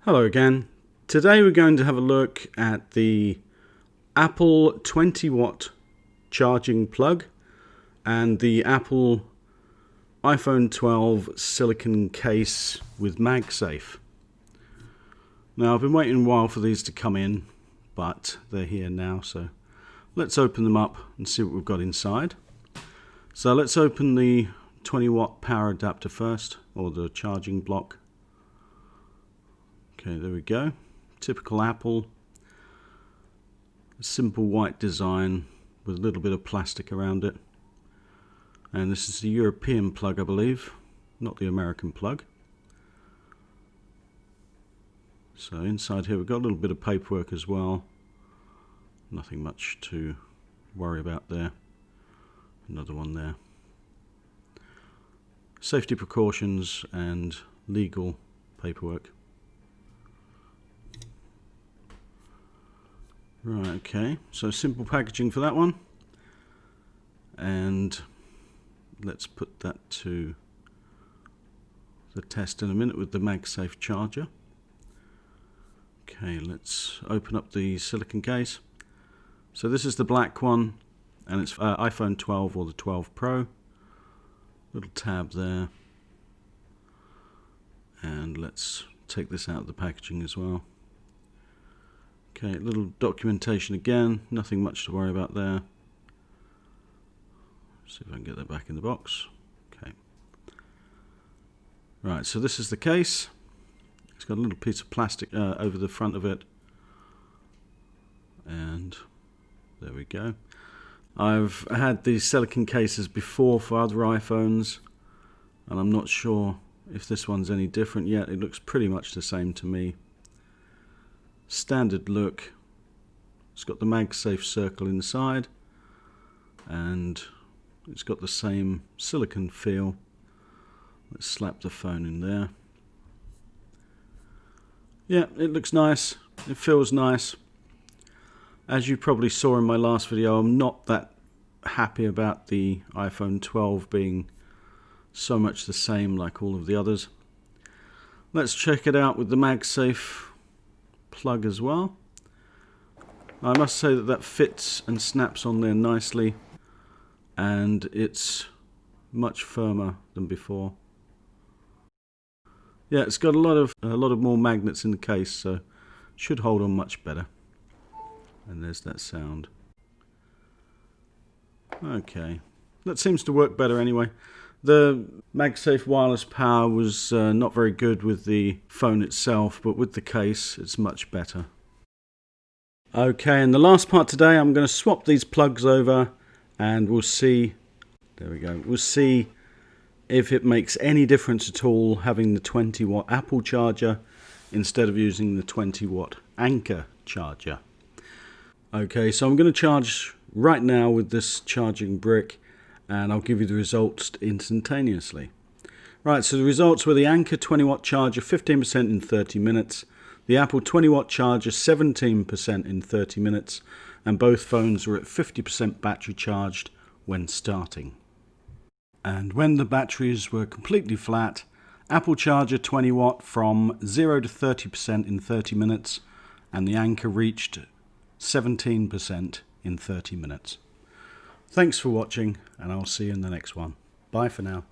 Hello again. Today we're going to have a look at the Apple 20 watt charging plug and the Apple iPhone 12 silicone case with MagSafe. Now I've been waiting a while for these to come in, but they're here now, so let's open them up and see what we've got inside. So let's open the 20 watt power adapter first, or the charging block. Okay, there we go. Typical Apple. A simple white design with a little bit of plastic around it. And this is the European plug, I believe, not the American plug. So inside here we've got a little bit of paperwork as well. Nothing much to worry about there. Another one there. Safety precautions and legal paperwork. Right, okay, so simple packaging for that one, and let's put that to the test in a minute with the MagSafe charger. Okay, let's open up the silicone case. So this is the black one, and it's iPhone 12 or the 12 Pro. Little tab there, and let's take this out of the packaging as well. Okay, a little documentation again, nothing much to worry about there. See if I can get that back in the box. Okay. Right, so this is the case. It's got a little piece of plastic over the front of it. And there we go. I've had these silicone cases before for other iPhones, and I'm not sure if this one's any different yet. It looks pretty much the same to me. Standard look. It's got the MagSafe circle inside, and it's got the same silicone feel. Let's slap the phone in there. Yeah, it looks nice. It feels nice. As you probably saw in my last video, I'm not that happy about the iPhone 12 being so much the same like all of the others. Let's check it out with the MagSafe plug as well. I must say that fits and snaps on there nicely, and it's much firmer than before. Yeah, it's got a lot of more magnets in the case, so it should hold on much better. And there's that sound. Okay, that seems to work better anyway. The MagSafe wireless power was not very good with the phone itself, but with the case it's much better. Okay, and the last part today, I'm going to swap these plugs over and we'll see, there we go, we'll see if it makes any difference at all having the 20 watt Apple charger instead of using the 20 watt Anker charger. Okay, so I'm going to charge right now with this charging brick, and I'll give you the results instantaneously. Right, so the results were the Anker 20 watt charger 15% in 30 minutes, the Apple 20 watt charger 17% in 30 minutes, and both phones were at 50% battery charged when starting. And when the batteries were completely flat, Apple charger 20 watt from 0 to 30% in 30 minutes, and the Anker reached 17% in 30 minutes. Thanks for watching, and I'll see you in the next one. Bye for now.